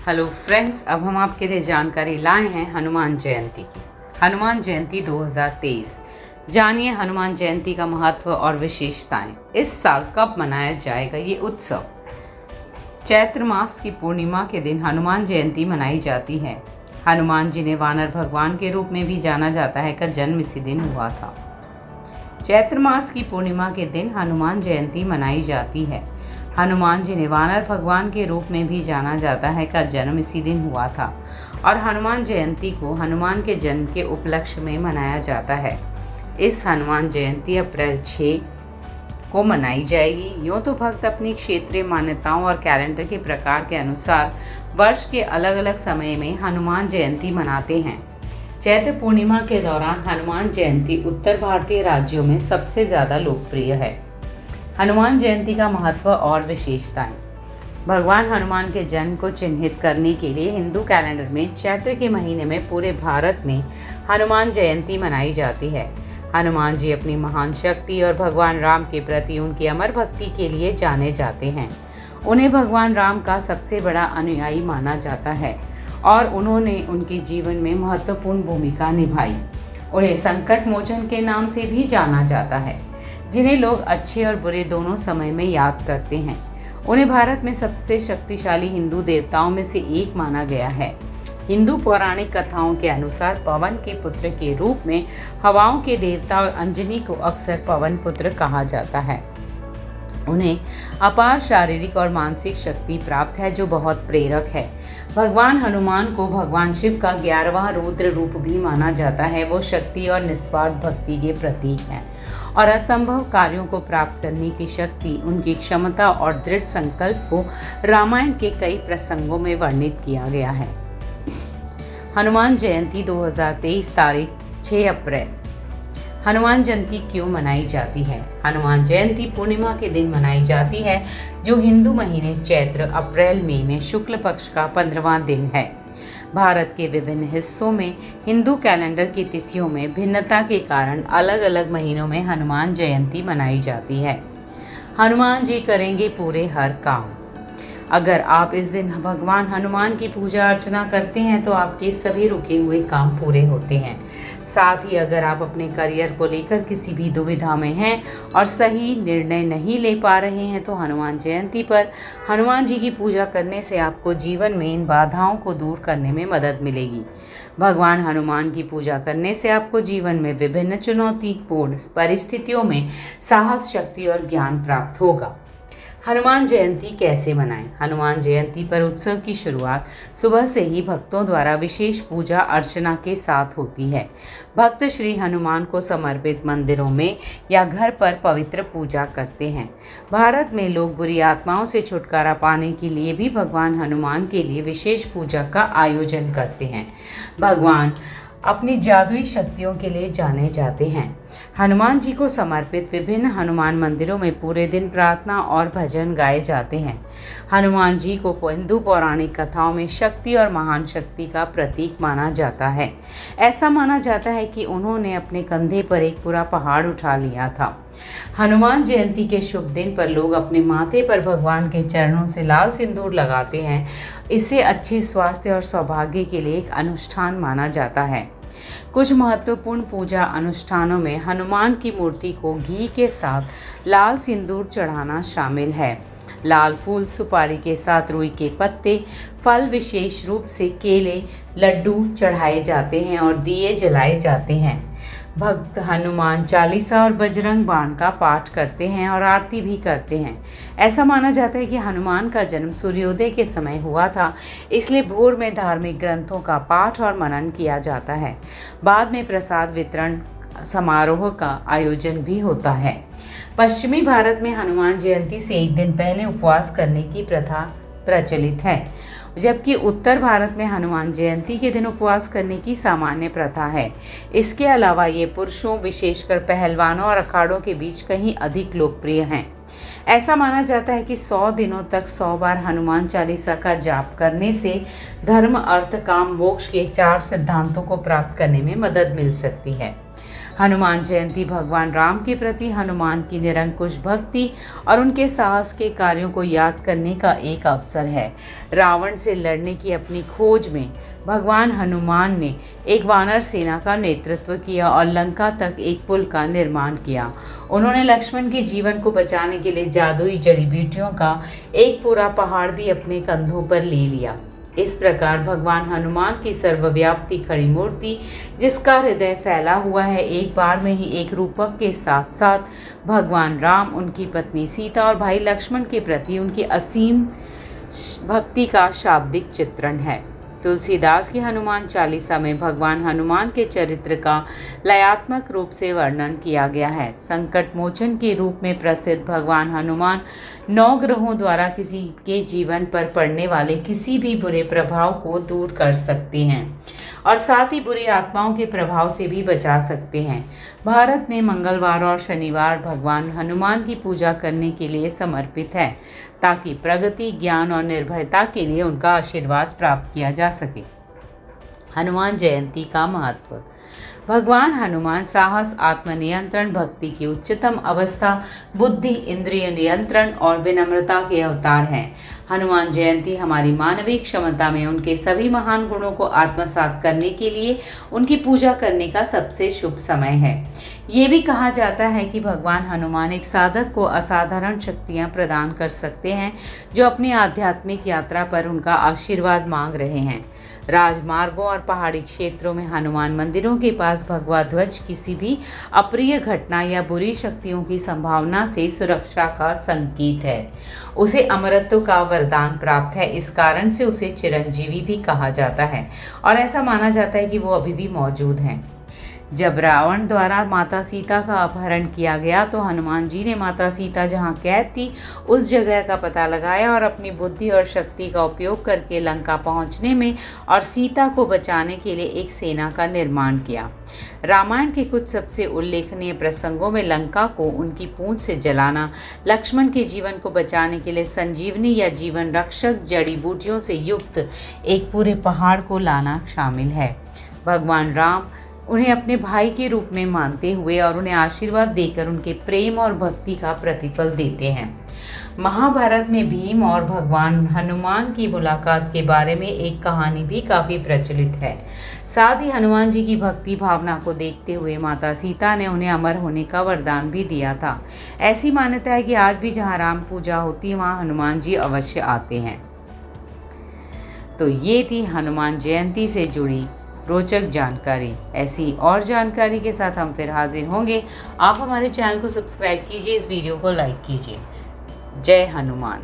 Hello friends, अब हम आपके लिए जानकारी लाए हैं हनुमान जयंती की। हनुमान जयंती 2023। जानिए हनुमान जयंती का महत्व और विशेषताएं। इस साल कब मनाया जाएगा ये उत्सव? चैत्र मास की पूर्णिमा के दिन हनुमान जयंती मनाई जाती है। हनुमान जी ने वानर भगवान के रूप में भी जाना जाता है का जन्म इसी दिन हुआ था। चैत्र मास की पूर्णिमा के दिन हनुमान जयंती मनाई जाती है। हनुमान जी ने वानर भगवान के रूप में भी जाना जाता है का जन्म इसी दिन हुआ था और हनुमान जयंती को हनुमान के जन्म के उपलक्ष्य में मनाया जाता है। इस हनुमान जयंती अप्रैल 6 को मनाई जाएगी। यूँ तो भक्त अपनी क्षेत्रीय मान्यताओं और कैलेंडर के प्रकार के अनुसार वर्ष के अलग अलग समय में हनुमान जयंती मनाते हैं। चैत्र पूर्णिमा के दौरान हनुमान जयंती उत्तर भारतीय राज्यों में सबसे ज़्यादा लोकप्रिय है। हनुमान जयंती का महत्व और विशेषताएं। भगवान हनुमान के जन्म को चिन्हित करने के लिए हिंदू कैलेंडर में चैत्र के महीने में पूरे भारत में हनुमान जयंती मनाई जाती है। हनुमान जी अपनी महान शक्ति और भगवान राम के प्रति उनकी अमर भक्ति के लिए जाने जाते हैं। उन्हें भगवान राम का सबसे बड़ा अनुयायी माना जाता है और उन्होंने उनके जीवन में महत्वपूर्ण भूमिका निभाई। उन्हें संकट मोचन के नाम से भी जाना जाता है, जिन्हें लोग अच्छे और बुरे दोनों समय में याद करते हैं। उन्हें भारत में सबसे शक्तिशाली हिंदू देवताओं में से एक माना गया है। हिंदू पौराणिक कथाओं के अनुसार पवन के पुत्र के रूप में हवाओं के देवता और अंजनी को अक्सर पवन पुत्र कहा जाता है। उन्हें अपार शारीरिक और मानसिक शक्ति प्राप्त है जो बहुत प्रेरक है। भगवान हनुमान को भगवान शिव का 11वां रुद्र रूप भी माना जाता है। वो शक्ति और निस्वार्थ भक्ति के प्रतीक हैं और असंभव कार्यों को प्राप्त करने की शक्ति, उनकी क्षमता और दृढ़ संकल्प को रामायण के कई प्रसंगों में वर्णित किया गया है। हनुमान जयंती 2023 तारीख 6 अप्रैल। हनुमान जयंती क्यों मनाई जाती है? हनुमान जयंती पूर्णिमा के दिन मनाई जाती है, जो हिंदू महीने चैत्र अप्रैल मई में शुक्ल पक्ष का 15वां दिन है। भारत के विभिन्न हिस्सों में हिंदू कैलेंडर की तिथियों में भिन्नता के कारण अलग अलग महीनों में हनुमान जयंती मनाई जाती है। हनुमान जी करेंगे पूरे हर काम। अगर आप इस दिन भगवान हनुमान की पूजा अर्चना करते हैं तो आपके सभी रुके हुए काम पूरे होते हैं। साथ ही अगर आप अपने करियर को लेकर किसी भी दुविधा में हैं और सही निर्णय नहीं ले पा रहे हैं तो हनुमान जयंती पर हनुमान जी की पूजा करने से आपको जीवन में इन बाधाओं को दूर करने में मदद मिलेगी। भगवान हनुमान की पूजा करने से आपको जीवन में विभिन्न चुनौतीपूर्ण परिस्थितियों में साहस, शक्ति और ज्ञान प्राप्त होगा। हनुमान जयंती कैसे मनाएं? हनुमान जयंती पर उत्सव की शुरुआत सुबह से ही भक्तों द्वारा विशेष पूजा अर्चना के साथ होती है। भक्त श्री हनुमान को समर्पित मंदिरों में या घर पर पवित्र पूजा करते हैं। भारत में लोग बुरी आत्माओं से छुटकारा पाने के लिए भी भगवान हनुमान के लिए विशेष पूजा का आयोजन करते हैं। भगवान अपनी जादुई शक्तियों के लिए जाने जाते हैं। हनुमान जी को समर्पित विभिन्न हनुमान मंदिरों में पूरे दिन प्रार्थना और भजन गाए जाते हैं। हनुमान जी को हिंदू पौराणिक कथाओं में शक्ति और महान शक्ति का प्रतीक माना जाता है। ऐसा माना जाता है कि उन्होंने अपने कंधे पर एक पूरा पहाड़ उठा लिया था। हनुमान जयंती के शुभ दिन पर लोग अपने माथे पर भगवान के चरणों से लाल सिंदूर लगाते हैं। इसे अच्छे स्वास्थ्य और सौभाग्य के लिए एक अनुष्ठान माना जाता है। कुछ महत्वपूर्ण पूजा अनुष्ठानों में हनुमान की मूर्ति को घी के साथ लाल सिंदूर चढ़ाना शामिल है। लाल फूल, सुपारी के साथ रुई के पत्ते, फल, विशेष रूप से केले, लड्डू चढ़ाए जाते हैं और दिए जलाए जाते हैं। भक्त हनुमान चालीसा और बजरंग बाण का पाठ करते हैं और आरती भी करते हैं। ऐसा माना जाता है कि हनुमान का जन्म सूर्योदय के समय हुआ था, इसलिए भोर में धार्मिक ग्रंथों का पाठ और मनन किया जाता है। बाद में प्रसाद वितरण समारोह का आयोजन भी होता है। पश्चिमी भारत में हनुमान जयंती से एक दिन पहले उपवास करने की प्रथा प्रचलित है, जबकि उत्तर भारत में हनुमान जयंती के दिन उपवास करने की सामान्य प्रथा है। इसके अलावा ये पुरुषों, विशेषकर पहलवानों और अखाड़ों के बीच कहीं अधिक लोकप्रिय हैं। ऐसा माना जाता है कि 100 दिनों तक 100 बार हनुमान चालीसा का जाप करने से धर्म, अर्थ, काम, मोक्ष के 4 सिद्धांतों को प्राप्त करने में मदद मिल सकती है। हनुमान जयंती भगवान राम के प्रति हनुमान की निरंकुश भक्ति और उनके साहस के कार्यों को याद करने का एक अवसर है। रावण से लड़ने की अपनी खोज में भगवान हनुमान ने एक वानर सेना का नेतृत्व किया और लंका तक एक पुल का निर्माण किया। उन्होंने लक्ष्मण के जीवन को बचाने के लिए जादुई जड़ी बूटियों का एक पूरा पहाड़ भी अपने कंधों पर ले लिया। इस प्रकार भगवान हनुमान की सर्वव्यापी खड़ी मूर्ति, जिसका हृदय फैला हुआ है, एक बार में ही एक रूपक के साथ साथ भगवान राम, उनकी पत्नी सीता और भाई लक्ष्मण के प्रति उनकी असीम भक्ति का शाब्दिक चित्रण है। तुलसीदास की हनुमान चालीसा में भगवान हनुमान के चरित्र का लयात्मक रूप से वर्णन किया गया है। संकट मोचन के रूप में प्रसिद्ध भगवान हनुमान 9 ग्रहों द्वारा किसी के जीवन पर पड़ने वाले किसी भी बुरे प्रभाव को दूर कर सकते हैं और साथ ही बुरी आत्माओं के प्रभाव से भी बचा सकते हैं। भारत में मंगलवार और शनिवार भगवान हनुमान की पूजा करने के लिए समर्पित है, ताकि प्रगति, ज्ञान और निर्भयता के लिए उनका आशीर्वाद प्राप्त किया जा सके। हनुमान जयंती का महत्व। भगवान हनुमान साहस, आत्मनियंत्रण, भक्ति की उच्चतम अवस्था, बुद्धि, इंद्रिय नियंत्रण और विनम्रता के अवतार हैं। हनुमान जयंती हमारी मानवीय क्षमता में उनके सभी महान गुणों को आत्मसात करने के लिए उनकी पूजा करने का सबसे शुभ समय है। ये भी कहा जाता है कि भगवान हनुमान एक साधक को असाधारण शक्तियाँ प्रदान कर सकते हैं, जो अपनी आध्यात्मिक यात्रा पर उनका आशीर्वाद मांग रहे हैं। राजमार्गों और पहाड़ी क्षेत्रों में हनुमान मंदिरों के पास भगवा ध्वज किसी भी अप्रिय घटना या बुरी शक्तियों की संभावना से सुरक्षा का संकेत है। उसे अमरत्व का वरदान प्राप्त है, इस कारण से उसे चिरंजीवी भी कहा जाता है और ऐसा माना जाता है कि वो अभी भी मौजूद हैं। जब रावण द्वारा माता सीता का अपहरण किया गया तो हनुमान जी ने माता सीता जहां कैद थी उस जगह का पता लगाया और अपनी बुद्धि और शक्ति का उपयोग करके लंका पहुंचने में और सीता को बचाने के लिए एक सेना का निर्माण किया। रामायण के कुछ सबसे उल्लेखनीय प्रसंगों में लंका को उनकी पूंछ से जलाना, लक्ष्मण के जीवन को बचाने के लिए संजीवनी या जीवन रक्षक जड़ी बूटियों से युक्त एक पूरे पहाड़ को लाना शामिल है। भगवान राम उन्हें अपने भाई के रूप में मानते हुए और उन्हें आशीर्वाद देकर उनके प्रेम और भक्ति का प्रतिफल देते हैं। महाभारत में भीम और भगवान हनुमान की मुलाकात के बारे में एक कहानी भी काफ़ी प्रचलित है। साथ ही हनुमान जी की भक्ति भावना को देखते हुए माता सीता ने उन्हें अमर होने का वरदान भी दिया था। ऐसी मान्यता है कि आज भी जहाँ राम पूजा होती है वहाँ हनुमान जी अवश्य आते हैं। तो ये थी हनुमान जयंती से जुड़ी रोचक जानकारी। ऐसी और जानकारी के साथ हम फिर हाजिर होंगे। आप हमारे चैनल को सब्सक्राइब कीजिए, इस वीडियो को लाइक कीजिए। जय हनुमान।